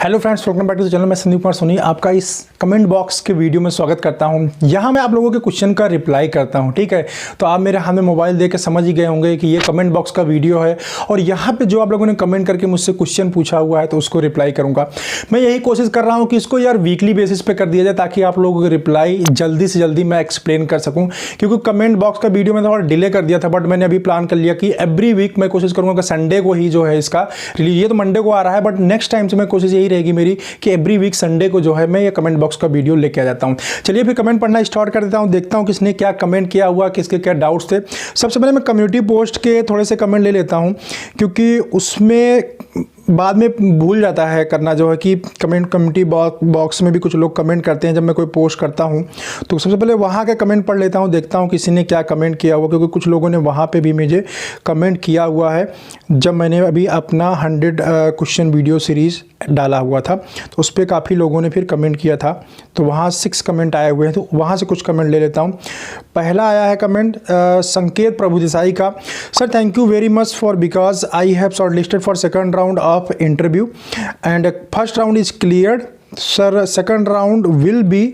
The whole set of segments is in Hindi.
Hello friends, welcome back to the channel. मैं संदीप कुमार सोनी आपका इस कमेंट बॉक्स के वीडियो में स्वागत करता हूं। यहां मैं आप लोगों के क्वेश्चन का रिप्लाई करता हूं, ठीक है। तो आप मेरे हाथ में मोबाइल देख के समझ ही गए होंगे कि ये कमेंट बॉक्स का वीडियो है और यहां पे जो आप लोगों ने कमेंट करके मुझसे क्वेश्चन पूछा हुआ है तो उसको रिप्लाई करूंगा। मैं यही कोशिश कर रहा हूँ कि इसको यार वीकली बेसिस पे कर दिया जाए ताकि आप लोगों को रिप्लाई जल्दी से जल्दी मैं एक्सप्लेन कर सकूँ, क्योंकि कमेंट बॉक्स का वीडियो में थोड़ा डिले कर दिया था, बट मैंने अभी प्लान कर लिया कि एवरी वीक मैं कोशिश करूँगा कि संडे को ही जो है इसका रिलीज, ये तो मंडे को आ रहा है बट नेक्स्ट टाइम से मैं कोशिश यही रहेगी मेरी कि एवरी वीक संडे को जो है मैं ये कमेंट बॉक्स का वीडियो लेके आ जाता हूं। चलिए फिर कमेंट पढ़ना स्टार्ट कर देता हूं, देखता हूं किसने क्या कमेंट किया हुआ, किसके क्या डाउट्स थे। सबसे पहले मैं कम्युनिटी पोस्ट के थोड़े से कमेंट ले लेता हूं, क्योंकि उसमें बाद में भूल जाता है करना जो है कि कम्युनिटी बॉक्स में भी कुछ लोग कमेंट करते हैं जब मैं कोई पोस्ट करता हूं, तो सबसे पहले वहां के कमेंट पढ़ लेता हूं, देखता हूं किसी ने क्या कमेंट किया हुआ, क्योंकि कुछ लोगों ने वहां पे भी मुझे कमेंट किया हुआ है जब मैंने अभी अपना 100 क्वेश्चन वीडियो सीरीज़ डाला हुआ था, तो उस पर काफ़ी लोगों ने फिर कमेंट किया था, तो वहाँ 6 कमेंट आए हुए हैं, तो वहाँ से कुछ कमेंट ले लेता हूँ। पहला आया है कमेंट संकेत प्रभु देसाई का। Sir thank you very much for because I have short listed for second round of interview and first round is cleared sir, second round will be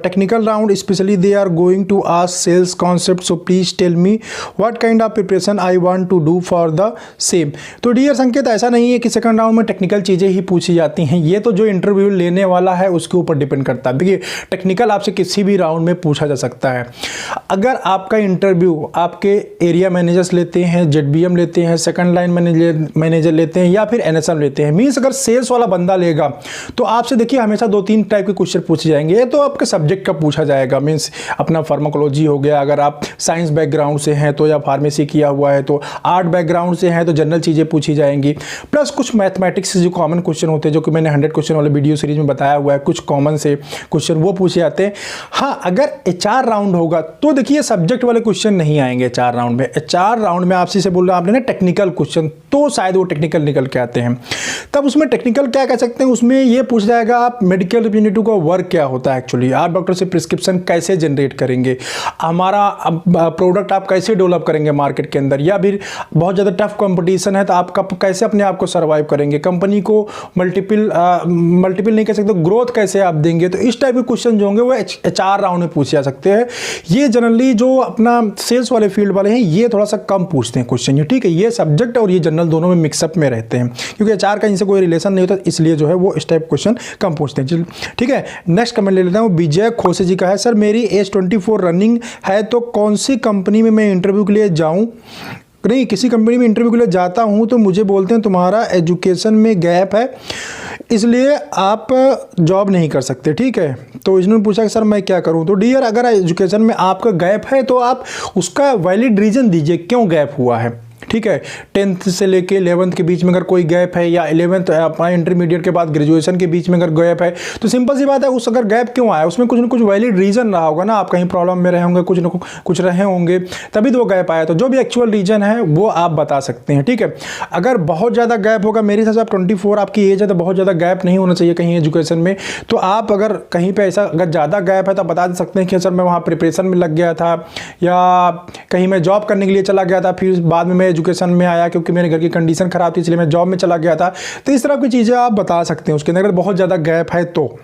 technical round, especially they are going to ask sales concept, so please tell me what kind of preparation I want to do for the same। तो डियर संकेत, ऐसा नहीं है कि सेकंड राउंड में टेक्निकल चीज़ें ही पूछी जाती हैं, ये तो जो इंटरव्यू लेने वाला है उसके ऊपर डिपेंड करता है। देखिए टेक्निकल आपसे किसी भी राउंड में पूछा जा सकता है। अगर आपका इंटरव्यू आपके एरिया मैनेजर्स लेते हैं, ZBM लेते हैं, सेकंड लाइन मैनेजर लेते हैं या फिर NSM लेते हैं, मीन्स अगर सेल्स वाला बंदा लेगा तो आपसे देखिए हमेशा 2-3 टाइप के क्वेश्चन पूछे जाएंगे। ये तो आप सब्जेक्ट का पूछा जाएगा, मींस अपना फार्माकोलॉजी हो गया, अगर आप साइंस बैकग्राउंड से हैं तो, या फार्मेसी किया हुआ है तो, आर्ट बैकग्राउंड से हैं तो जनरल चीज़ें पूछी जाएंगी, प्लस कुछ मैथमेटिक्स से जो कॉमन क्वेश्चन होते हैं जो कि मैंने 100 क्वेश्चन वाले वीडियो सीरीज में बताया हुआ है, कुछ कॉमन से क्वेश्चन वो पूछे जाते हैं। हाँ, अगर HR राउंड होगा तो देखिए सब्जेक्ट वाले क्वेश्चन नहीं आएंगे HR राउंड में। HR राउंड में आपसे बोल रहा आपने ना टेक्निकल क्वेश्चन, तो शायद वो टेक्निकल निकल के आते हैं। तब उसमें टेक्निकल क्या कह सकते हैं, उसमें ये पूछ जाएगा आप मेडिकल रिप्रेजेंटेटिव का वर्क क्या होता है एक्चुअली, आप डॉक्टर से प्रिस्क्रिप्शन कैसे जनरेट करेंगे, हमारा प्रोडक्ट आप कैसे डेवलप करेंगे मार्केट के अंदर, या फिर बहुत ज़्यादा टफ कंपटीशन है तो आप कैसे अपने आप को सर्वाइव करेंगे, कंपनी को मल्टीपल नहीं कह सकते, ग्रोथ कैसे आप देंगे। तो इस टाइप के क्वेश्चन जो होंगे वो HR राउंड में पूछे जा सकते हैं। ये जनरली जो अपना सेल्स वाले फील्ड वाले हैं ये थोड़ा सा कम पूछते हैं क्वेश्चन, ये ठीक है। ये सब्जेक्ट और ये जनरल दोनों में मिक्सअप में रहते हैं, क्योंकि HR का इनसे कोई रिलेशन नहीं होता, इसलिए जो है वो इस टाइप क्वेश्चन कम पूछते हैं। ठीक है, नेक्स्ट कमेंट ले लेता हूँ। विजय खोसे जी का है, सर मेरी एज 24 रनिंग है तो कौन सी कंपनी में मैं इंटरव्यू के लिए जाऊं? नहीं, किसी कंपनी में इंटरव्यू के लिए जाता हूं तो मुझे बोलते हैं तुम्हारा एजुकेशन में गैप है इसलिए आप जॉब नहीं कर सकते, ठीक है। तो इन्होंने पूछा कि सर मैं क्या करूं? तो डियर, अगर एजुकेशन में आपका गैप है तो आप उसका वैलिड रीजन दीजिए क्यों गैप हुआ है, ठीक है। 10th से लेके 11th के बीच में अगर कोई गैप है, या 11th अपना इंटरमीडिएट के बाद ग्रेजुएशन के बीच में अगर गैप है, तो सिंपल सी बात है उस अगर गैप क्यों आया, उसमें कुछ ना कुछ वैलिड रीजन रहा होगा ना, आप कहीं प्रॉब्लम में रहे होंगे, कुछ ना कुछ रहे होंगे, तभी तो वो गैप आया। तो जो भी एक्चुअल रीजन है वो आप बता सकते हैं, ठीक है। अगर बहुत ज़्यादा गैप होगा, मेरे हिसाब से आप 24 आपकी एज है तो बहुत ज़्यादा गैप नहीं होना चाहिए कहीं एजुकेशन में, तो आप अगर कहीं पर ऐसा अगर ज़्यादा गैप है तो बता सकते हैं कि सर मैं वहाँ प्रिपरेशन में लग गया था, या कहीं मैं जॉब करने के लिए चला गया था, फिर बाद में मैं एजुकेशन में आया क्योंकि मेरे घर की कंडीशन खराब थी इसलिए मैं जॉब में चला गया था। तो इस तरह की चीज़ें आप बता सकते हैं उसके अंदर अगर बहुत ज़्यादा गैप है तो,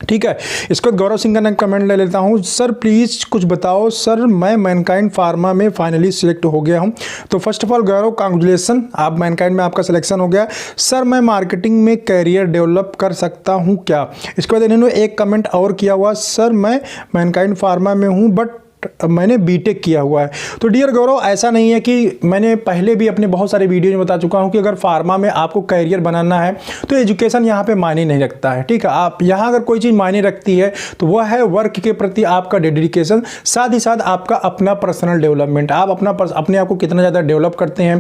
ठीक है। इसको गौरव सिंह का कमेंट ले लेता हूं, सर प्लीज़ कुछ बताओ। सर मैं मैनकाइंड फार्मा में फाइनली सिलेक्ट हो गया हूं। तो first of all Gaurav congratulation, आप मैनकाइंड में आपका सिलेक्शन हो गया। सर मैं मार्केटिंग में कैरियर डेवलप कर सकता हूं क्या? इसके बाद इन्होंने एक कमेंट और किया हुआ, सर मैं मैनकाइंड फार्मा में हूँ बट मैंने बीटेक किया हुआ है। तो डियर गौरव, ऐसा नहीं है कि मैंने पहले भी अपने बहुत सारे वीडियो में बता चुका हूं कि अगर फार्मा में आपको करियर बनाना है तो एजुकेशन यहाँ पे मायने नहीं रखता है, ठीक है। आप यहाँ अगर कोई चीज़ मायने रखती है तो वह है वर्क के प्रति आपका डेडिकेशन, साथ ही साथ आपका अपना पर्सनल डेवलपमेंट, आप अपने आप को कितना ज़्यादा डेवलप करते हैं,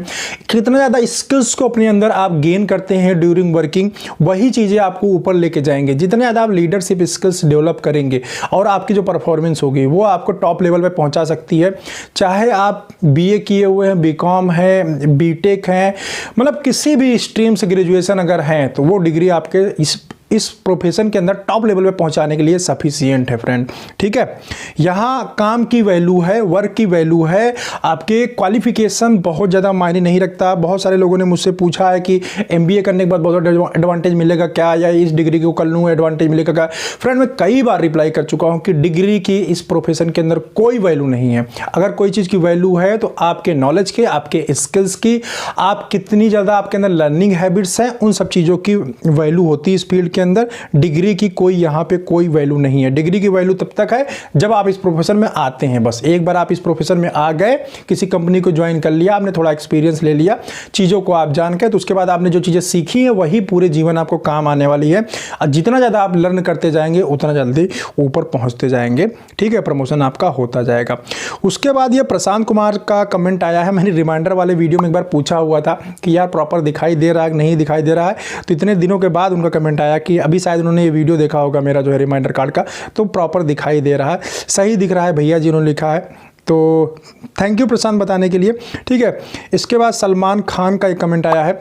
कितना ज़्यादा स्किल्स को अपने अंदर आप गेन करते हैं ड्यूरिंग वर्किंग, वही चीज़ें आपको ऊपर लेके जाएंगे। जितने ज़्यादा आप लीडरशिप स्किल्स डेवलप करेंगे और आपकी जो परफॉर्मेंस होगी वो आपको टॉप लेवल पे पहुंचा सकती है। चाहे आप BA किए हुए हैं, BCom है, BTech है, मतलब किसी भी स्ट्रीम से ग्रेजुएशन अगर हैं तो वो डिग्री आपके इस इस प्रोफेशन के अंदर टॉप लेवल पे पहुंचाने के लिए सफिशिएंट है फ्रेंड। ठीक है, यहाँ काम की वैल्यू है, वर्क की वैल्यू है, आपके क्वालिफिकेशन बहुत ज़्यादा मायने नहीं रखता। बहुत सारे लोगों ने मुझसे पूछा है कि MBA करने के बाद बहुत एडवांटेज मिलेगा क्या, या इस डिग्री को कर लूँ एडवांटेज मिलेगा क्या। फ्रेंड मैं कई बार रिप्लाई कर चुका हूँ कि डिग्री की इस प्रोफेशन के अंदर कोई वैल्यू नहीं है। अगर कोई चीज़ की वैल्यू है तो आपके नॉलेज के, आपके स्किल्स की, आप कितनी ज़्यादा आपके अंदर लर्निंग हैबिट्स हैं, उन सब चीज़ों की वैल्यू होती है इस फील्ड के अंदर। डिग्री की कोई यहाँ पे कोई वैल्यू नहीं है। डिग्री की वैल्यू तब तक है जब आप इस प्रोफेशन में आते हैं। बस एक बार आप इस प्रोफेशन में आ गए, किसी कंपनी को ज्वाइन कर लिया, आपने थोड़ा एक्सपीरियंस ले लिया, चीज़ों को आप जान के, तो उसके बाद आपने जो चीज़ें सीखी हैं वही पूरे जीवन आपको काम आने वाली है। और जितना ज़्यादा आप लर्न करते जाएंगे उतना जल्दी ऊपर पहुँचते जाएंगे। ठीक है, प्रमोशन आपका होता जाएगा। उसके बाद ये प्रशांत कुमार का कमेंट आया है। मैंने रिमाइंडर वाले वीडियो में एक बार पूछा हुआ था कि यार प्रॉपर दिखाई दे रहा है नहीं दिखाई दे रहा है, तो इतने दिनों के बाद उनका कमेंट आया कि अभी शायद उन्होंने ये वीडियो देखा होगा मेरा जो है रिमाइंडर कार्ड का, तो प्रॉपर दिखाई दे रहा है, सही दिख रहा है भैया जी उन्होंने लिखा है। तो थैंक यू प्रशांत बताने के लिए। ठीक है, इसके बाद सलमान खान का एक कमेंट आया है।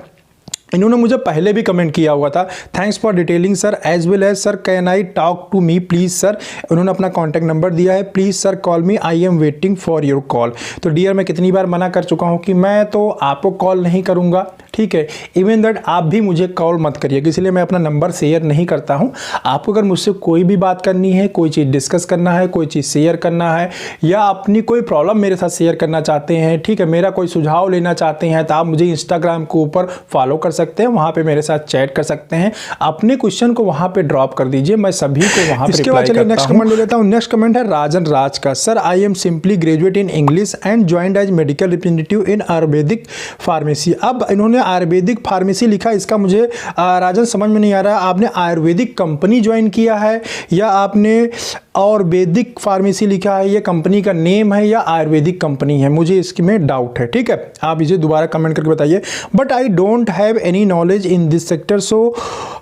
इन्होंने मुझे पहले भी कमेंट किया हुआ था, thanks for detailing sir as well as sir can I talk to me please sir. उन्होंने अपना कॉन्टैक्ट नंबर दिया है, please sir call me I am waiting for your call. तो डियर मैं कितनी बार मना कर चुका हूँ कि मैं तो आपको कॉल नहीं करूँगा। ठीक है, इवन दैट आप भी मुझे कॉल मत करिए, इसलिए मैं अपना नंबर शेयर नहीं करता हूँ। आपको अगर मुझसे कोई भी बात करनी है, कोई चीज़ डिस्कस करना है, कोई चीज़ शेयर करना है, या अपनी कोई प्रॉब्लम मेरे साथ शेयर करना चाहते हैं, ठीक है, मेरा कोई सुझाव लेना चाहते हैं, तो आप मुझे इंस्टाग्राम के ऊपर फॉलो कर सकते हैं, वहाँ पे मेरे साथ चैट कर सकते हैं, अपने क्वेश्चन को वहाँ पे ड्रॉप कर दीजिए, मैं सभी को वहाँ पे इसके बाद चलिए नेक्स्ट कमेंट ले लेता हूँ। नेक्स्ट कमेंट है राजन राज का। Sir I am simply graduate in English and joined as medical representative in ayurvedic pharmacy. अब इन्होंने आयुर्वेदिक फार्मेसी लिखा, इसका मुझे राजन समझ में नहीं आ रहा, आपने आयुर्वेदिक कंपनी ज्वाइन किया है या आपने और वैदिक फार्मेसी लिखा है, ये कंपनी का नेम है या आयुर्वेदिक कंपनी है, मुझे इसमें डाउट है। ठीक है, आप इसे दोबारा कमेंट करके बताइए। But I don't have any knowledge in this sector so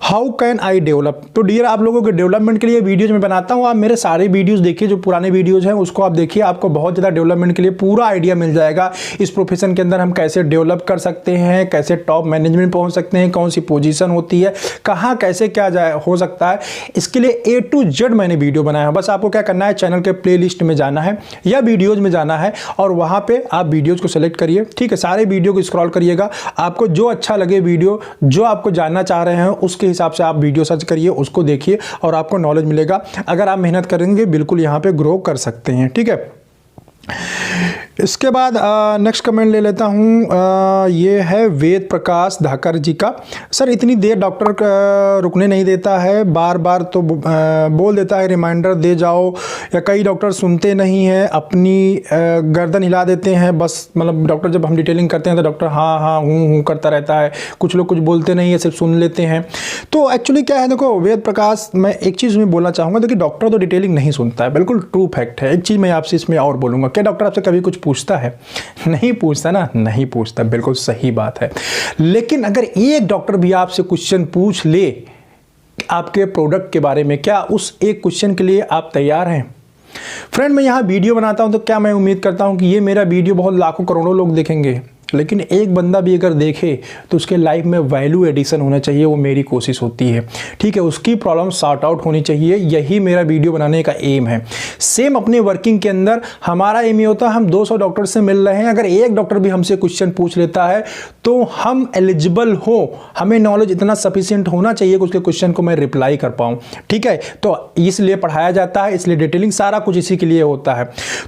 how can I develop. तो डियर आप लोगों के डेवलपमेंट के लिए वीडियोज में बनाता हूँ, आप मेरे सारे वीडियोज देखिए, जो पुराने वीडियोज हैं उसको आप देखिए, आपको बहुत ज़्यादा डेवलपमेंट के लिए पूरा आइडिया मिल जाएगा। इस प्रोफेशन के अंदर हम कैसे डेवलप कर सकते हैं, कैसे टॉप मैनेजमेंट पहुँच सकते हैं, कौन सी पोजीशन होती है, कहाँ कैसे क्या हो सकता है, इसके लिए A to Z मैंने वीडियो बनाया है। बस आपको क्या करना है, चैनल के प्लेलिस्ट में जाना है या वीडियोज में जाना है और वहाँ पे आप वीडियोज को सेलेक्ट करिए। ठीक है, सारे वीडियो को स्क्रॉल करिएगा, आपको जो अच्छा लगे वीडियो, जो आपको जानना चाह रहे हैं उसके हिसाब से आप वीडियो सर्च करिए, उसको देखिए और आपको नॉलेज मिलेगा। अगर आप मेहनत करेंगे बिल्कुल यहाँ पे ग्रो कर सकते हैं। ठीक है, इसके बाद नेक्स्ट कमेंट ले लेता हूँ। ये है वेद प्रकाश धाकर जी का। सर इतनी देर डॉक्टर रुकने नहीं देता है, बार बार तो बोल देता है रिमाइंडर दे जाओ, या कई डॉक्टर सुनते नहीं हैं, अपनी गर्दन हिला देते हैं बस। मतलब डॉक्टर जब हम डिटेलिंग करते हैं तो डॉक्टर हाँ हाँ हूँ करता रहता है, कुछ लोग कुछ बोलते नहीं है, सिर्फ सुन लेते हैं। तो एक्चुअली क्या है, देखो वेद प्रकाश, मैं एक चीज़ में बोलना चाहूँगा, देखिए डॉक्टर तो डिटेलिंग नहीं सुनता है, बिल्कुल ट्रू फैक्ट है। एक चीज़ मैं आपसे इसमें और बोलूँगा, क्या डॉक्टर आपसे कभी कुछ पूछता है? नहीं पूछता ना, नहीं पूछता, बिल्कुल सही बात है। लेकिन अगर एक डॉक्टर भी आपसे क्वेश्चन पूछ ले आपके प्रोडक्ट के बारे में, क्या उस एक क्वेश्चन के लिए आप तैयार हैं? फ्रेंड मैं यहाँ वीडियो बनाता हूँ तो क्या मैं उम्मीद करता हूँ कि ये मेरा वीडियो बहुत लाखों करोड़ों लोग देखेंगे, लेकिन एक बंदा भी अगर देखे तो उसके लाइफ में वैल्यू एडिशन होना चाहिए, वो मेरी कोशिश होती है। ठीक है, उसकी प्रॉब्लम सॉर्ट आउट होनी चाहिए, यही मेरा वीडियो बनाने का एम है। सेम अपने वर्किंग के अंदर हमारा एम ये होता है, हम 200 डॉक्टर से मिल रहे हैं, अगर एक डॉक्टर भी हमसे क्वेश्चन पूछ लेता है तो हम एलिजिबल हो, हमें नॉलेज इतना सफिशिएंट होना चाहिए कि उसके क्वेश्चन को मैं रिप्लाई कर पाऊँ। ठीक है, तो इसलिए पढ़ाया जाता है, इसलिए डिटेलिंग सारा कुछ इसी के लिए होता है।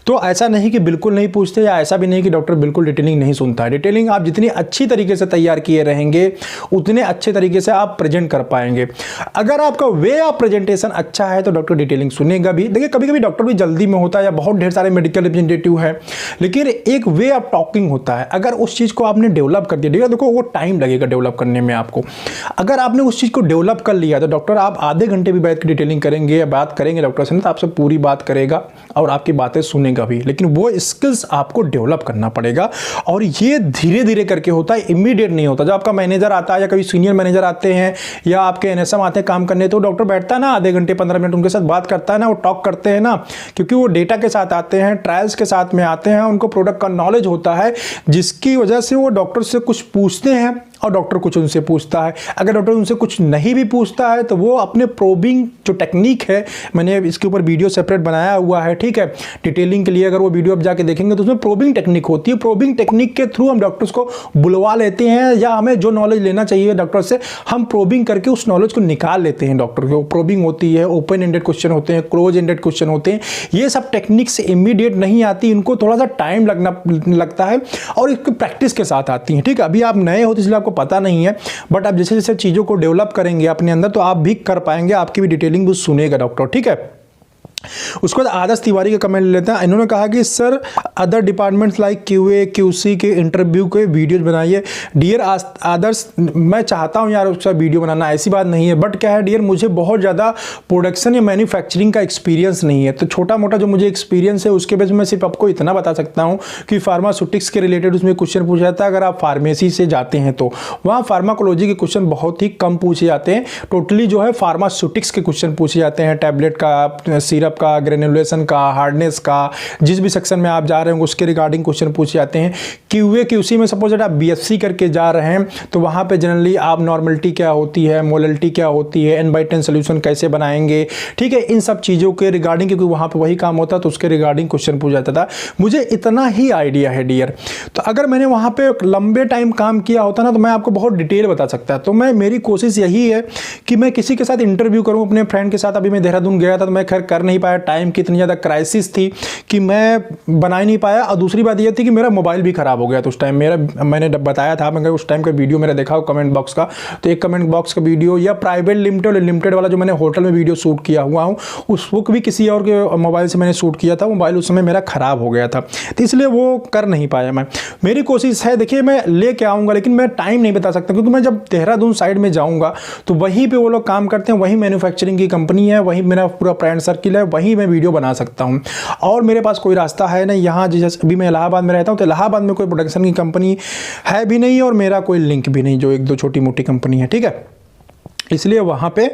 तो ऐसा नहीं कि बिल्कुल नहीं पूछते, या ऐसा भी नहीं कि डॉक्टर बिल्कुल डिटेलिंग नहीं सुनता है। डिटेलिंग आप जितनी अच्छी तरीके से तैयार किए रहेंगे उतने अच्छे तरीके से आप प्रेजेंट कर पाएंगे। अगर आपका वे ऑफ प्रेजेंटेशन अच्छा है तो डॉक्टर डिटेलिंग सुनेगा भी। देखिए कभी कभी डॉक्टर भी जल्दी में होता है, या बहुत ढेर सारे मेडिकल रिप्रेजेंटेटिव है, लेकिन एक वे ऑफ टॉकिंग होता है। अगर उस चीज़ को आपने डेवलप कर दिया, देखो वो टाइम लगेगा डेवलप करने में आपको। अगर आपने उस चीज़ को डेवलप कर लिया तो डॉक्टर आप आधे घंटे भी बैठ के डिटेलिंग करेंगे या बात करेंगे डॉक्टर से, तो आपसे पूरी बात करेगा और आपकी बातें सुनेगा भी। लेकिन वो स्किल्स आपको डेवलप करना पड़ेगा, और ये धीरे धीरे करके होता है, इमीडिएट नहीं होता। जब आपका मैनेजर आता है या कभी सीनियर मैनेजर आते हैं या आपके एनएसएम आते हैं काम करने, तो डॉक्टर बैठता है ना आधे घंटे 15 मिनट उनके साथ बात करता है ना, वो टॉक करते हैं ना, क्योंकि वो डेटा के साथ आते हैं, ट्रायल्स के साथ में आते हैं, उनको प्रोडक्ट का नॉलेज होता है, जिसकी वजह से वो डॉक्टर से कुछ पूछते हैं और डॉक्टर कुछ उनसे पूछता है। अगर डॉक्टर उनसे कुछ नहीं भी पूछता है तो वो अपने प्रोबिंग जो टेक्निक है, मैंने इसके ऊपर वीडियो सेपरेट बनाया हुआ है, ठीक है, डिटेलिंग के लिए। अगर वो वीडियो आप जाके देखेंगे तो उसमें प्रोबिंग टेक्निक होती है। प्रोबिंग टेक्निक के थ्रू हम डॉक्टर्स को बुलवा लेते हैं, या हमें जो नॉलेज लेना चाहिए डॉक्टर से हम प्रोबिंग करके उस नॉलेज को निकाल लेते हैं। डॉक्टर को प्रोबिंग होती है, ओपन एंडेड क्वेश्चन होते हैं, क्लोज एंडेड क्वेश्चन होते हैं। ये सब टेक्निक्स इमीडिएट नहीं आती, इनको थोड़ा सा टाइम लगता है और इसकी प्रैक्टिस के साथ आती हैं, ठीक है। अभी आप नए हो तो इसलिए आपको पता नहीं है, बट आप जैसे जैसे चीज़ों को डेवलप करेंगे अपने अंदर तो आप भी कर पाएंगे, आपकी भी डिटेलिंग भी सुनेगा डॉक्टर, ठीक है। उसके बाद आदर्श तिवारी का कमेंट लेते हैं। इन्होंने कहा कि sir other departments like QA QC के इंटरव्यू के वीडियोज बनाइए। डियर आदर्श, मैं चाहता हूं यार उसका वीडियो बनाना, ऐसी बात नहीं है, बट क्या है डियर, मुझे बहुत ज़्यादा प्रोडक्शन या मैन्युफैक्चरिंग का एक्सपीरियंस नहीं है। तो छोटा मोटा जो मुझे एक्सपीरियंस है उसके बेस में सिर्फ आपको इतना बता सकता हूँ कि फार्मास्यूटिक्स के रिलेटेड उसमें क्वेश्चन पूछा जाता है। अगर आप फार्मेसी से जाते हैं तो वहाँ फार्माकोलॉजी के क्वेश्चन बहुत ही कम पूछे जाते हैं। टोटली जो है फार्मास्यूटिक्स के क्वेश्चन पूछे जाते हैं, टैबलेट का, सिरप का, ग्रेनुलेशन का, हार्डनेस का, जिस भी सेक्शन में आप जा रहे होंगे उसके रिगार्डिंग क्वेश्चन पूछे जाते हैं। क्यूए क्यूसी में सपोज आप बीएससी करके जा रहे हैं तो वहाँ पे जनरली आप नॉर्मलिटी क्या होती है, मोललिटी क्या होती है, n/10 सोल्यूशन कैसे बनाएंगे, ठीक है, इन सब चीज़ों के रिगार्डिंग, क्योंकि वहाँ पे वही काम होता तो उसके रिगार्डिंग क्वेश्चन पूछा जाता था। मुझे इतना ही आइडिया है डियर। तो अगर मैंने वहाँ पे लंबे टाइम काम किया होता ना तो मैं आपको बहुत डिटेल बता सकता। तो मेरी कोशिश यही है कि मैं किसी के साथ इंटरव्यू करूँ, अपने फ्रेंड के साथ। अभी मैं देहरादून गया था तो मैं खैर कर नहीं पाया, टाइम की इतनी ज़्यादा क्राइसिस थी कि मैं बना ही नहीं पाया। और दूसरी बात ये थी कि मेरा मोबाइल भी ख़राब हो गया तो उस टाइम मैंने बताया था, मैं उस टाइम का वीडियो मेरा देखा हो कमेंट बॉक्स का, तो एक कमेंट बॉक्स का वीडियो या प्राइवेट लिमिटेड लिमिटेड वाला जो मैंने होटल में वीडियो शूट किया हुआ हूँ उस वो भी किसी और के मोबाइल से मैंने शूट किया था। मोबाइल उस समय मेरा ख़राब हो गया था तो इसलिए वो कर नहीं पाया मैं। मेरी कोशिश है, देखिए मैं लेके आऊँगा लेकिन मैं टाइम नहीं बता सकता, क्योंकि मैं जब देहरादून साइड में जाऊँगा तो वहीं पर वो लोग काम करते हैं, वहीं मैन्युफैक्चरिंग की कंपनी है, वहीं मेरा पूरा फ्रेंड सर्किल है, वहीं मैं वीडियो बना सकता हूँ। और मेरे पास कोई रास्ता है नहीं यहाँ, जैसे अभी मैं इलाहाबाद में रहता हूँ तो इलाहाबाद में कोई प्रोडक्शन की कंपनी है भी नहीं और मेरा कोई लिंक भी नहीं जो एक दो छोटी मोटी कंपनी है, ठीक है। इसलिए वहाँ पे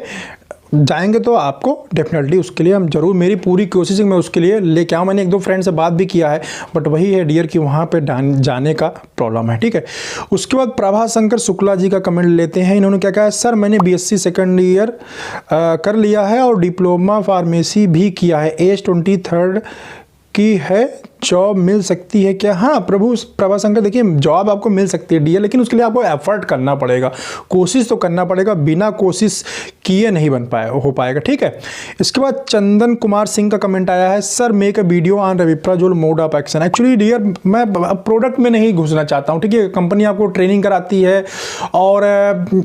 जाएंगे तो आपको डेफिनेटली उसके लिए हम जरूर, मेरी पूरी कोशिश है मैं उसके लिए लेके आऊँ। मैंने एक दो फ्रेंड से बात भी किया है, बट वही है डियर कि वहाँ पे जाने का प्रॉब्लम है, ठीक है। उसके बाद प्रभा शंकर शुक्ला जी का कमेंट लेते हैं। इन्होंने क्या कहा है, सर मैंने बीएससी सेकेंड ईयर कर लिया है और डिप्लोमा फार्मेसी भी किया है, एज 23 की है, जॉब मिल सकती है क्या? हाँ प्रभा शंकर, देखिए जॉब आपको मिल सकती है डियर, लेकिन उसके लिए आपको एफर्ट करना पड़ेगा, कोशिश तो करना पड़ेगा, बिना कोशिश किए नहीं हो पाएगा, ठीक है। इसके बाद चंदन कुमार सिंह का कमेंट आया है, sir make a video on rabeprazole mode of action. Actually dear मैं प्रोडक्ट में नहीं घुसना चाहता हूँ, ठीक है। कंपनी आपको ट्रेनिंग कराती है और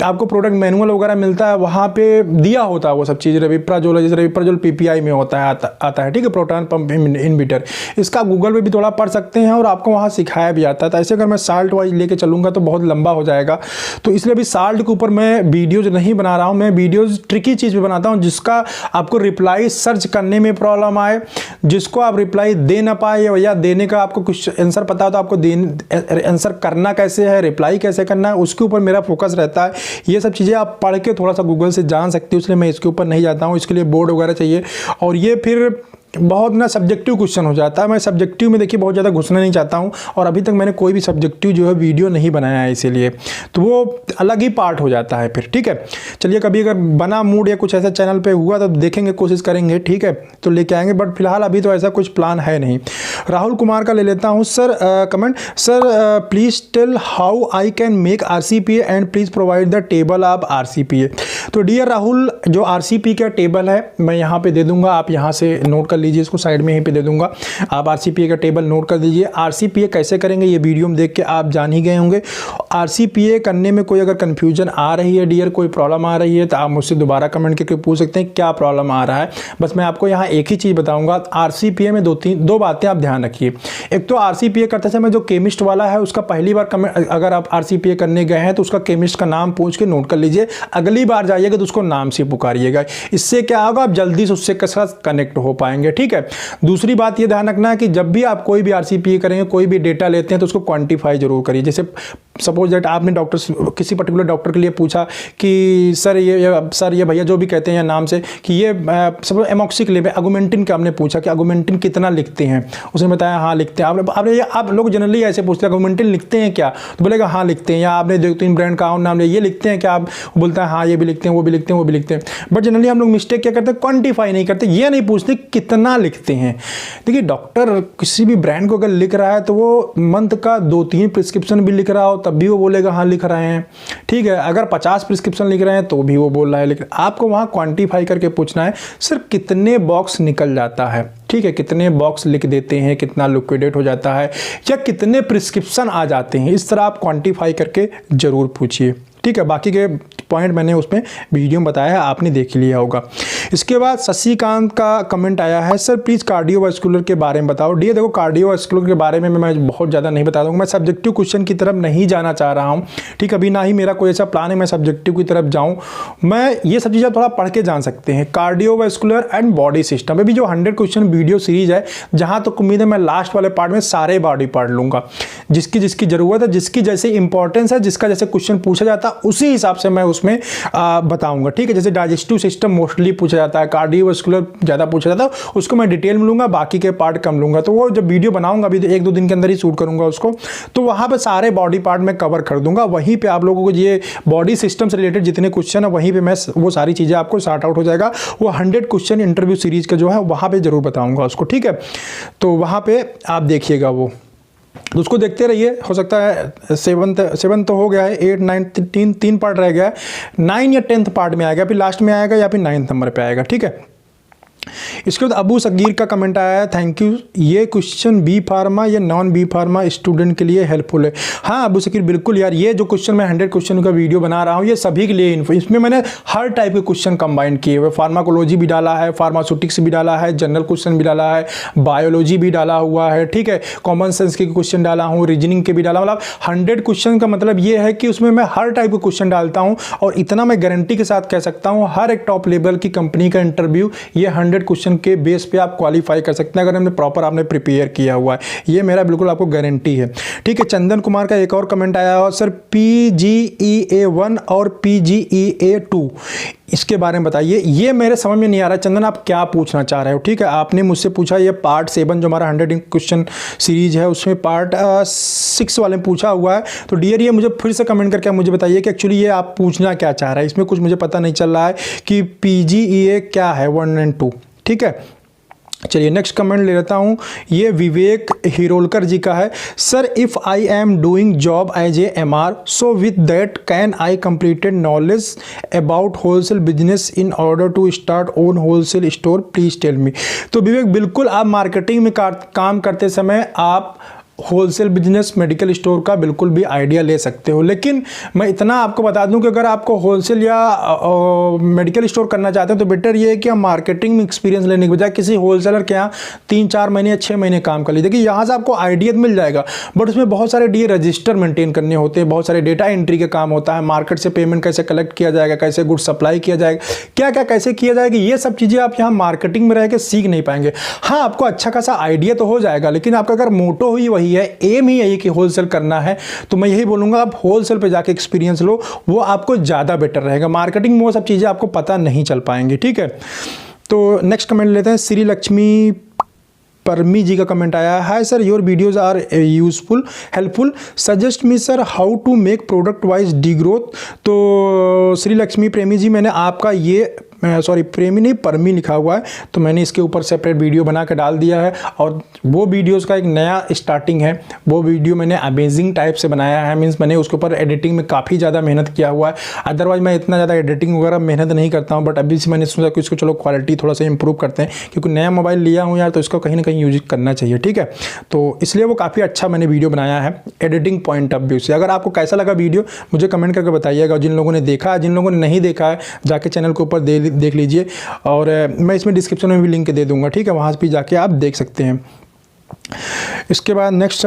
आपको प्रोडक्ट मैनुअल वगैरह मिलता है, वहाँ पे दिया होता है वो सब चीज़। रविप्राजोल, जैसे रविप्राजोल पीपीआई में होता है, आता है, ठीक है, प्रोटॉन पंप इनहिबिटर। इसका गूगल पे भी थोड़ा पढ़ सकते हैं और आपको वहाँ सिखाया भी जाता है। तो ऐसे अगर मैं साल्ट वाइज लेके चलूँगा तो बहुत लंबा हो जाएगा, तो इसलिए भी साल्ट के ऊपर मैं वीडियोज नहीं बना रहा हूँ। मैं वीडियोज ट्रिकी चीज़ पे बनाता हूँ जिसका आपको रिप्लाई सर्च करने में प्रॉब्लम आए, जिसको आप रिप्लाई दे ना पाए या देने का आपको कुछ आंसर पता हो तो आपको आंसर करना कैसे है, रिप्लाई कैसे करना है, उसके ऊपर मेरा फोकस रहता है। ये सब चीज़ें आप पढ़ के थोड़ा सा गूगल से जान सकते हो, इसलिए मैं इसके ऊपर नहीं जाता हूँ। इसके लिए बोर्ड वगैरह चाहिए और ये फिर बहुत ना सब्जेक्टिव क्वेश्चन हो जाता है। मैं सब्जेक्टिव में देखिए बहुत ज़्यादा घुसना नहीं चाहता हूँ और अभी तक मैंने कोई भी सब्जेक्टिव जो है वीडियो नहीं बनाया है, इसीलिए तो वो अलग ही पार्ट हो जाता है फिर, ठीक है। चलिए कभी अगर बना मूड या कुछ ऐसा चैनल पे हुआ तो देखेंगे, कोशिश करेंगे, ठीक है, तो लेके आएंगे, बट फिलहाल अभी तो ऐसा कुछ प्लान है नहीं। राहुल कुमार का ले लेता हूँ sir comment, sir please tell how I can make RCPA and please provide the table of RCPA। तो डियर राहुल, जो RCPA का टेबल है मैं यहाँ पे दे दूंगा, आप यहाँ से नोट कर लीजिए, इसको साइड में यहीं पे दे दूंगा। आप RCPA का टेबल नोट कर दीजिए। RCPA कैसे करेंगे ये वीडियो में देख के आप जान ही गए होंगे। RCPA करने में कोई अगर कंफ्यूजन आ रही है डियर, कोई प्रॉब्लम आ रही है तो आप मुझसे दोबारा कमेंट करके पूछ सकते हैं क्या प्रॉब्लम आ रहा है। बस मैं आपको यहाँ एक ही चीज़ बताऊँगा, RCPA में दो बातें आप ध्यान रखिए। एक तो RCPA करते समय जो केमिस्ट वाला है उसका पहली बार कमेंट, अगर आप RCPA करने गए हैं तो उसका केमिस्ट का नाम पूछ के नोट कर लीजिए। अगली बार जाइएगा तो उसको नाम से पुकारिएगा, इससे क्या होगा, आप जल्दी से उससे के साथ कनेक्ट हो पाएंगे, ठीक है। दूसरी बात ये ध्यान रखना है कि जब भी आप कोई भी RCPA करेंगे, कोई भी डेटा लेते हैं तो उसको क्वांटिफाई जरूर करिए। जैसे सपोज दैट आपने किसी पर्टिकुलर डॉक्टर के लिए पूछा कि सर ये भैया जो भी कहते हैं नाम से कि ये सपोज एमॉक्सिक्लिन है, अगुमेंटिन का हमने पूछा कि अगुमेंटिन कितना लिखते हैं, उसने बताया हाँ लिखते हैं। आप लोग जनरली ऐसे पूछते हैं अगुमेंटिन लिखते हैं क्या, तो बोलेगा हाँ लिखते हैं। या आपने 2-3 ब्रांड का नाम लिया, ये लिखते हैं क्या, आप बोलता है हाँ ये भी लिखते हैं, वो भी लिखते हैं, वो भी लिखते हैं। बट जनरली हम लोग मिस्टेक क्या करते हैं, क्वान्टिफाई नहीं करते, ये नहीं पूछते कितना लिखते हैं। देखिए डॉक्टर किसी भी ब्रांड को अगर लिख रहा है तो वो मंथ का 2-3 प्रिस्क्रिप्शन भी लिख रहा हो तब भी वो बोलेगा हाँ लिख रहे हैं, ठीक है। अगर 50 प्रिस्क्रिप्शन लिख रहे हैं तो भी वो बोल रहा है, लेकिन आपको वहाँ क्वांटिफाई करके पूछना है सर कितने बॉक्स निकल जाता है, ठीक है, कितने बॉक्स लिख देते हैं, कितना लिक्विडेट हो जाता है, या कितने प्रिस्क्रिप्शन आ जाते हैं। इस तरह आप क्वांटिफाई करके ज़रूर पूछिए, ठीक है। बाकी के पॉइंट मैंने उसमें वीडियो में बताया है, आपने देख लिया होगा। इसके बाद शशिकांत का कमेंट आया है, सर प्लीज़ कार्डियोवास्कुलर के बारे में बताओ। देखो कार्डियोवास्कुलर के बारे में मैं बहुत ज़्यादा नहीं बता दूँगा, मैं सब्जेक्टिव क्वेश्चन की तरफ नहीं जाना चाह रहा हूँ, ठीक। अभी ना ही मेरा कोई ऐसा प्लान है मैं सब्जेक्टिव की तरफ जाऊँ। मैं ये सब चीज़ें थोड़ा पढ़ के जान सकते हैं। कार्डियोवास्कुलर एंड बॉडी सिस्टम, अभी जो 100 क्वेश्चन वीडियो सीरीज है, जहाँ तक उम्मीद है मैं लास्ट वाले पार्ट में सारे बॉडी पढ़ लूँगा। जिसकी जिसकी ज़रूरत है, जिसकी जैसे इंपॉर्टेंस है, जिसका जैसे क्वेश्चन पूछा जाता है उसी हिसाब से मैं उसमें बताऊंगा, ठीक है। जैसे डाइजेस्टिव सिस्टम मोस्टली पूछा जाता है, कार्डियोवास्कुलर ज़्यादा पूछा जाता है, उसको मैं डिटेल में लूँगा, बाकी के पार्ट कम लूँगा। तो वो जब वीडियो बनाऊंगा, अभी 1-2 दिन के अंदर ही शूट करूँगा उसको, तो वहाँ पे सारे बॉडी पार्ट में कवर कर दूँगा। वहीं पे आप लोगों को ये बॉडी सिस्टम से रिलेटेड जितने क्वेश्चन है वहीं पर मैं वो सारी चीज़ें आपको सॉर्ट आउट हो जाएगा। वो 100 क्वेश्चन इंटरव्यू सीरीज का जो है वहाँ पर जरूर बताऊँगा उसको, ठीक है। तो वहाँ पर आप देखिएगा वो, तो उसको देखते रहिए। हो सकता है 7 तो हो गया है, 8, 9 तीन पार्ट रह गया है, 9 या 10th पार्ट में आएगा, फिर लास्ट में आएगा या फिर 9th नंबर पे आएगा, ठीक है। इसके बाद अबू सगीर का कमेंट आया है, थैंक यू। ये क्वेश्चन बी फार्मा या नॉन बी फार्मा स्टूडेंट के लिए हेल्पफुल है। हाँ अबू सगीर बिल्कुल यार, ये जो क्वेश्चन मैं 100 क्वेश्चन का वीडियो बना रहा हूँ ये सभी के लिए इसमें मैंने हर टाइप के क्वेश्चन कंबाइन किए हुए, फार्माकोलॉजी भी डाला है, फार्मास्यूटिक्स भी डाला है, जनरल क्वेश्चन भी डाला है, बायोलॉजी भी डाला हुआ है, ठीक है, कॉमन सेंस के क्वेश्चन डाला हूँ, रीजनिंग के भी डाला। मतलब 100 क्वेश्चन का मतलब ये है कि उसमें मैं हर टाइप के क्वेश्चन डालता हूँ। और इतना मैं गारंटी के साथ कह सकता हूँ, हर एक टॉप लेवल की कंपनी का इंटरव्यू ये 100 क्वेश्चन के बेस पे आप क्वालिफाई कर सकते हैं, अगर हमने प्रॉपर आपने प्रिपेयर किया हुआ है। ये मेरा बिल्कुल आपको गारंटी है, ठीक है। चंदन कुमार का एक और कमेंट आया है, सर PGEA1 और PGEA2 इसके बारे में बताइए। ये मेरे समझ में नहीं आ रहा चंदन, आप क्या पूछना चाह रहे हो, ठीक है। आपने मुझसे पूछा ये पार्ट 7 जो हमारा 100 क्वेश्चन सीरीज है उसमें पार्ट 6 वाले में पूछा हुआ है। तो डियर ये मुझे फिर से कमेंट करके मुझे बताइए कि एक्चुअली ये आप पूछना क्या चाह रहे हैं। इसमें कुछ मुझे पता नहीं चल रहा है कि PGEA क्या है 1 और 2, ठीक है। चलिए नेक्स्ट कमेंट ले लेता हूँ, ये विवेक हिरोलकर जी का है, sir if I am doing job as a MR so with that can I completed knowledge about wholesale business in order to start own wholesale store, please tell me. तो विवेक बिल्कुल आप मार्केटिंग में काम करते समय आप होलसेल बिजनेस मेडिकल स्टोर का बिल्कुल भी आइडिया ले सकते हो। लेकिन मैं इतना आपको बता दूं कि अगर आपको होलसेल या मेडिकल स्टोर करना चाहते हैं तो बेटर ये है कि आप मार्केटिंग में एक्सपीरियंस लेने के बजाय किसी होलसेलर के यहाँ 3-4 महीने या 6 महीने काम कर लीजिए। देखिए यहाँ से आपको आइडिया मिल जाएगा, बट उसमें बहुत सारे रजिस्टर मेंटेन करने होते हैं, बहुत सारे डेटा एंट्री के काम होता है, मार्केट से पेमेंट कैसे कलेक्ट किया जाएगा, कैसे गुड सप्लाई किया जाएगा, क्या क्या कैसे किया जाएगा, ये सब चीज़ें आप यहाँ मार्केटिंग में रह के सीख नहीं पाएंगे। हाँ आपको अच्छा खासा आइडिया तो हो जाएगा, लेकिन आपका अगर मोटो ही वही है, एम ही यही कि होलसेल करना है, तो मैं यही बोलूंगा आप होलसेल पे जाके एक्सपीरियंस लो, वो आपको ज़्यादा बेटर रहेगा। मार्केटिंग में वो सब चीज़ें आपको पता नहीं चल पाएंगी, ठीक है। तो नेक्स्ट कमेंट लेते हैं, श्री लक्ष्मी परमी जी का कमेंट आया है, hi sir your videos are useful helpful, suggest me sir how to make product wise D growth. तो श्री लक्ष्मी प्रेमी जी, मैंने आपका ये सॉरी प्रेमी नहीं परमी लिखा हुआ है, तो मैंने इसके ऊपर सेपरेट वीडियो बना कर डाल दिया है। और वो वीडियोस का एक नया स्टार्टिंग है, वो वीडियो मैंने अमेजिंग टाइप से बनाया है, मीन्स मैंने उसके ऊपर एडिटिंग में काफ़ी ज़्यादा मेहनत किया हुआ है। अदरवाइज मैं इतना ज़्यादा एडिटिंग वगैरह मेहनत नहीं करता हूँ, बट अभी से मैंने सोचा कि इसको चलो क्वालिटी थोड़ा सा इंप्रूव करते हैं, क्योंकि नया मोबाइल लिया हूँ यार, तो इसको कहीं ना कहीं यूज करना चाहिए, ठीक है। तो इसलिए वो काफ़ी अच्छा मैंने वीडियो बनाया है एडिटिंग पॉइंट ऑफ व्यू से। अगर आपको कैसा लगा वीडियो मुझे कमेंट करके बताइएगा, जिन लोगों ने देखा है, जिन लोगों ने नहीं देखा है जाके चैनल के ऊपर देख लीजिए, और मैं इसमें डिस्क्रिप्शन में भी लिंक दे दूंगा, ठीक है, वहाँ भी जाके आप देख सकते हैं। इसके बाद नेक्स्ट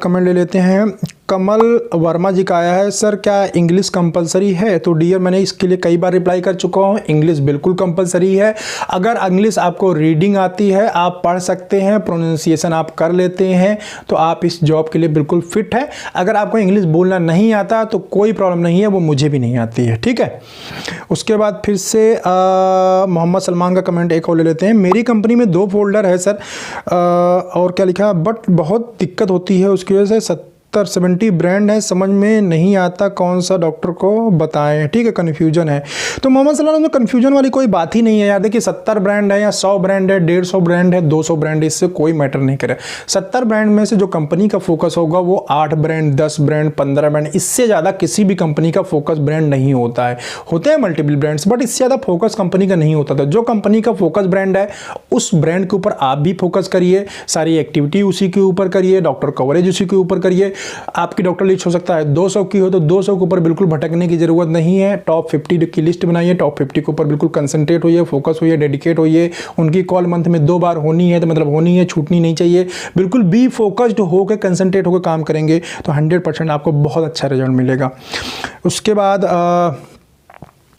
कमेंट ले लेते हैं, कमल वर्मा जी का आया है, सर क्या इंग्लिश कंपलसरी है? तो डियर मैंने इसके लिए कई बार रिप्लाई कर चुका हूँ, इंग्लिश बिल्कुल कंपलसरी है। अगर इंग्लिश आपको रीडिंग आती है, आप पढ़ सकते हैं, प्रोनाउंसिएशन आप कर लेते हैं, तो आप इस जॉब के लिए बिल्कुल फिट है। अगर आपको इंग्लिश बोलना नहीं आता तो कोई प्रॉब्लम नहीं है, वो मुझे भी नहीं आती है, ठीक है। उसके बाद फिर से मोहम्मद सलमान का कमेंट एक और ले लेते हैं। मेरी कंपनी में 2 फोल्डर है सर, और क्या लिखा, बट बहुत दिक्कत होती है उसकी वजह से 70 ब्रांड है, समझ में नहीं आता कौन सा डॉक्टर को बताएं, ठीक है, कन्फ्यूजन है। तो मोहम्मद सलाम में कन्फ्यूजन वाली कोई बात ही नहीं है यार। देखिए 70 ब्रांड है या 100 ब्रांड है, 150 ब्रांड है, 200 ब्रांड है, इससे कोई मैटर नहीं करे। 70 ब्रांड में से जो कंपनी का फोकस होगा वो 8 ब्रांड, 10 ब्रांड, 15 ब्रांड, इससे ज़्यादा किसी भी कंपनी का फोकस ब्रांड नहीं होता है। होते हैं मल्टीपल ब्रांड्स, बट इससे ज़्यादा फोकस कंपनी का नहीं होता था। जो कंपनी का फोकस ब्रांड है उस ब्रांड के ऊपर आप भी फोकस करिए, सारी एक्टिविटी उसी के ऊपर करिए, डॉक्टर कवरेज उसी के ऊपर करिए। आपकी डॉक्टर लिस्ट हो सकता है 200 की हो, तो 200 के ऊपर बिल्कुल भटकने की जरूरत नहीं है। टॉप 50 की लिस्ट बनाइए, टॉप 50 के ऊपर बिल्कुल कंसंट्रेट होइए, फोकस होइए, डेडिकेट होइए। उनकी कॉल मंथ में 2 बार होनी है तो मतलब होनी है, छूटनी नहीं चाहिए। बिल्कुल बी फोकस्ड होकर, कंसंट्रेट होकर काम करेंगे तो 100% आपको बहुत अच्छा रिजल्ट मिलेगा। उसके बाद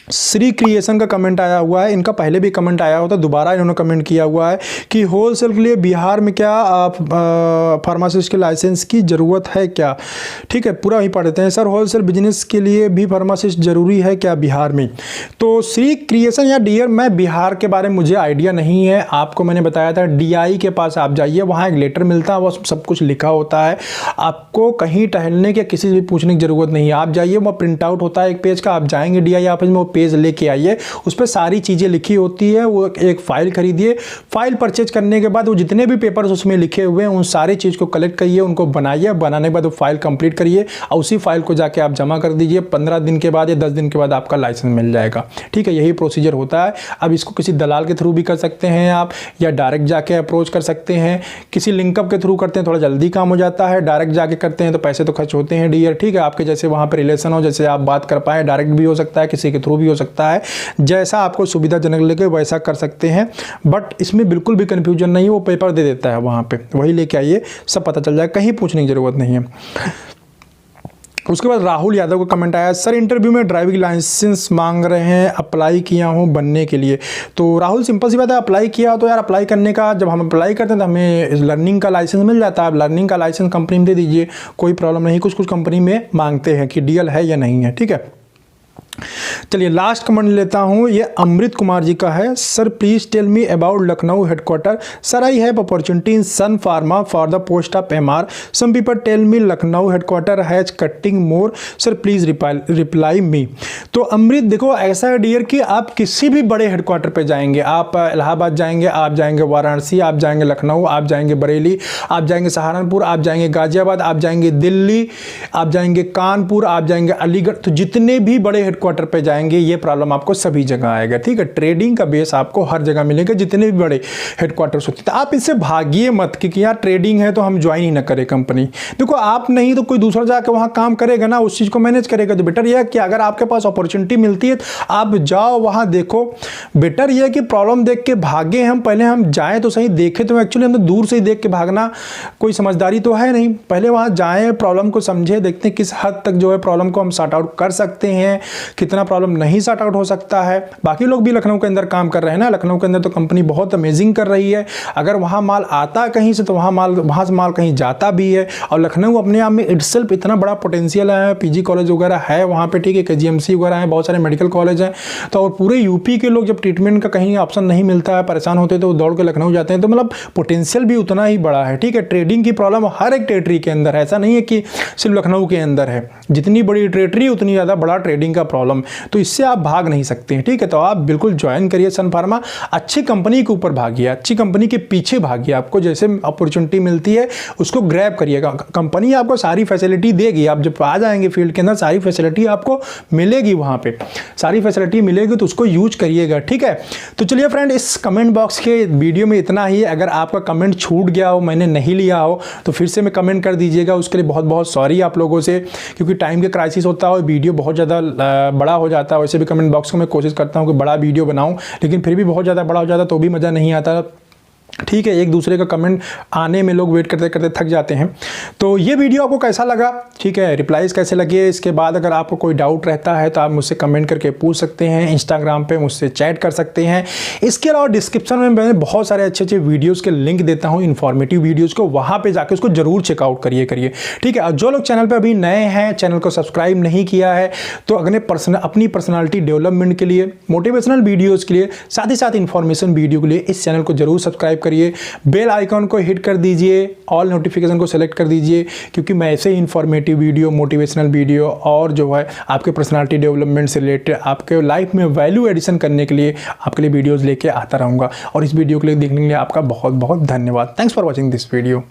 श्री क्रिएशन का कमेंट आया हुआ है, इनका पहले भी कमेंट आया होता, दोबारा इन्होंने कमेंट किया हुआ है कि होलसेल के लिए बिहार में क्या फार्मासिस्ट के लाइसेंस की ज़रूरत है क्या? ठीक है, पूरा ही पढ़ देते हैं। सर होलसेल बिजनेस के लिए भी फार्मासिस्ट ज़रूरी है क्या बिहार में? तो श्री क्रिएशन या डियर, मैं बिहार के बारे में मुझे आइडिया नहीं है। आपको मैंने बताया था DI के पास आप जाइए, वहाँ एक लेटर मिलता है, वो सब कुछ लिखा होता है। आपको कहीं टहलने के किसी से भी पूछने की ज़रूरत नहीं है। आप जाइए, वो प्रिंट आउट होता है एक पेज का, आप जाएंगे DI ऑफिस में, पेज लेके आइए, उस पर सारी चीज़ें लिखी होती है। वो एक फाइल खरीदिए, फाइल परचेज करने के बाद वो जितने भी पेपर्स उसमें लिखे हुए हैं उन सारी चीज़ को कलेक्ट करिए, उनको बनाइए, बनाने के बाद वो फाइल कंप्लीट करिए और उसी फाइल को जाके आप जमा कर दीजिए। 15 दिन के बाद या 10 दिन के बाद आपका लाइसेंस मिल जाएगा, ठीक है। यही प्रोसीजर होता है। अब इसको किसी दलाल के थ्रू भी कर सकते हैं आप, या डायरेक्ट जाके अप्रोच कर सकते हैं। किसी लिंकअप के थ्रू करते हैं थोड़ा जल्दी काम हो जाता है, डायरेक्ट जाके करते हैं तो पैसे तो खर्च होते हैं डियर, ठीक है। आपके जैसे वहाँ पर रिलेशन हो, जैसे आप बात कर पाए, डायरेक्ट भी हो सकता है, किसी के थ्रू भी हो सकता है, जैसा आपको सुविधाजनक लगे वैसा कर सकते हैं। बट इसमें बिल्कुल भी कंफ्यूजन नहीं है, वो पेपर दे देता है वहाँ पे, वही लेके आइए, सब पता चल जाएगा, कहीं पूछने की जरूरत नहीं है। उसके बाद राहुल यादव का कमेंट आया, सर इंटरव्यू में ड्राइविंग लाइसेंस मांग रहे हैं, अप्लाई किया हूं बनने के लिए। तो राहुल सिंपल सी बात है, अप्लाई किया तो यार अप्लाई करने का, जब हम अप्लाई करते हैं तो हमें लर्निंग का लाइसेंस मिल जाता है। आप लर्निंग का लाइसेंस कंपनी में दे दीजिए, कोई प्रॉब्लम नहीं। कुछ कंपनी में मांगते हैं कि DL है या नहीं है, ठीक है। चलिए लास्ट कमेंट लेता हूं, ये अमृत कुमार जी का है। Sir please tell me about Lucknow headquarter. Sir I have opportunity in Sun Pharma for the post of MR। Some people tell me Lucknow headquarter has cutting more. Sir please reply me. तो अमृत देखो, ऐसा है डियर कि आप किसी भी बड़े हेडक्वार्टर पे जाएंगे, आप इलाहाबाद जाएंगे, आप जाएंगे वाराणसी, आप जाएंगे लखनऊ, आप जाएंगे बरेली, आप जाएंगे सहारनपुर, आप जाएंगे गाजियाबाद, आप जाएंगे दिल्ली, आप जाएंगे कानपुर, आप जाएंगे अलीगढ़, तो जितने भी बड़े हेडक्वार्टर पे जाएंगे ये प्रॉब्लम आपको सभी जगह आएगा, ठीक है। ट्रेडिंग का बेस आपको हर जगह मिलेगा, जितने भी बड़े हेडक्वार्टर्स होते हैं। आप इससे भागिए मत कि यार ट्रेडिंग है तो हम ज्वाइन ही ना करें कंपनी। देखो आप नहीं तो कोई दूसरा जाकर वहां काम करेगा ना, उस चीज को मैनेज करेगा। तो बेटर यह है कि अगर आपके पास अपॉर्चुनिटी मिलती है आप जाओ वहां देखो। बेटर यह है कि प्रॉब्लम देख के भागे हम, पहले हम जाएं तो सही, देखें तो एक्चुअली हम तो दूर से ही देख के भागना कोई समझदारी तो है नहीं। पहले वहां जाएं, प्रॉब्लम को समझे, देखते हैं किस हद तक जो है प्रॉब्लम को हम सॉर्ट आउट कर सकते हैं, कितना प्रॉब्लम नहीं सॉर्ट आउट हो सकता है। बाकी लोग भी लखनऊ के अंदर काम कर रहे हैं ना, लखनऊ के अंदर तो कंपनी बहुत अमेजिंग कर रही है। अगर वहां माल आता कहीं से तो वहां से माल कहीं जाता भी है। और लखनऊ अपने आप में इटसेल्फ इतना बड़ा पोटेंशियल है, PG कॉलेज वगैरह है वहां पे, ठीक है, KGMC वगैरह है, बहुत सारे मेडिकल कॉलेज हैं। तो और पूरे यूपी के लोग जब ट्रीटमेंट का कहीं ऑप्शन नहीं मिलता है, परेशान होते तो दौड़ के लखनऊ जाते हैं। तो मतलब पोटेंशियल भी उतना ही बड़ा है, ठीक है। ट्रेडिंग की प्रॉब्लम हर एक टेरिटरी के अंदर है, ऐसा नहीं है कि सिर्फ लखनऊ के अंदर है। जितनी बड़ी टेरिटरी उतनी ज़्यादा बड़ा ट्रेडिंग का प्रॉब्लम, तो इससे आप भाग नहीं सकते हैं, ठीक है। तो आप बिल्कुल ज्वाइन करिए सन फार्मा, अच्छी कंपनी के ऊपर भागिए, अच्छी कंपनी के पीछे भागिए। आपको जैसे अपॉर्चुनिटी मिलती है उसको ग्रैब करिएगा। कंपनी आपको सारी फैसिलिटी देगी, आप जब आ जाएंगे फील्ड के अंदर सारी फैसिलिटी आपको मिलेगी, वहां पे सारी फैसिलिटी मिलेगी, तो उसको यूज करिएगा, ठीक है। तो चलिए फ्रेंड, इस कमेंट बॉक्स के वीडियो में इतना ही। अगर आपका कमेंट छूट गया हो, मैंने नहीं लिया हो, तो फिर से मैं कमेंट कर दीजिएगा, उसके लिए बहुत बहुत सॉरी आप लोगों से, क्योंकि टाइम के क्राइसिस होता है और वीडियो बहुत ज़्यादा बड़ा हो जाता है। वैसे भी कमेंट बॉक्स को मैं कोशिश करता हूं कि बड़ा वीडियो बनाऊं, लेकिन फिर भी बहुत ज़्यादा बड़ा हो जाता तो भी मज़ा नहीं आता। ठीक है, एक दूसरे का कमेंट आने में लोग वेट करते करते थक जाते हैं। तो ये वीडियो आपको कैसा लगा, ठीक है, रिप्लाईज कैसे लगे, इसके बाद अगर आपको कोई डाउट रहता है तो आप मुझसे कमेंट करके पूछ सकते हैं, इंस्टाग्राम पे मुझसे चैट कर सकते हैं। इसके अलावा डिस्क्रिप्शन में मैंने बहुत सारे अच्छे अच्छे वीडियोज़ के लिंक देता हूँ, इन्फॉर्मेटिव वीडियोज़ को, वहाँ पर जाकर उसको जरूर चेकआउट करिए। ठीक है, और जो लोग चैनल पर अभी नए हैं, चैनल को सब्सक्राइब नहीं किया है, तो अपनी पर्सनैलिटी डेवलपमेंट के लिए, मोटिवेशनल वीडियोज़ के लिए, साथ ही साथ इन्फॉर्मेशन वीडियो के लिए इस चैनल को जरूर सब्सक्राइब करिए। बेल आइकॉन को हिट कर दीजिए, ऑल नोटिफिकेशन को सेलेक्ट कर दीजिए, क्योंकि मैं ऐसे ही इन्फॉर्मेटिव वीडियो, मोटिवेशनल वीडियो और जो है आपके पर्सनालिटी डेवलपमेंट से रिलेटेड, आपके लाइफ में वैल्यू एडिशन करने के लिए आपके लिए वीडियोस लेके आता रहूँगा। और इस वीडियो के लिए देखने के लिए आपका बहुत बहुत धन्यवाद। Thanks for watching this video.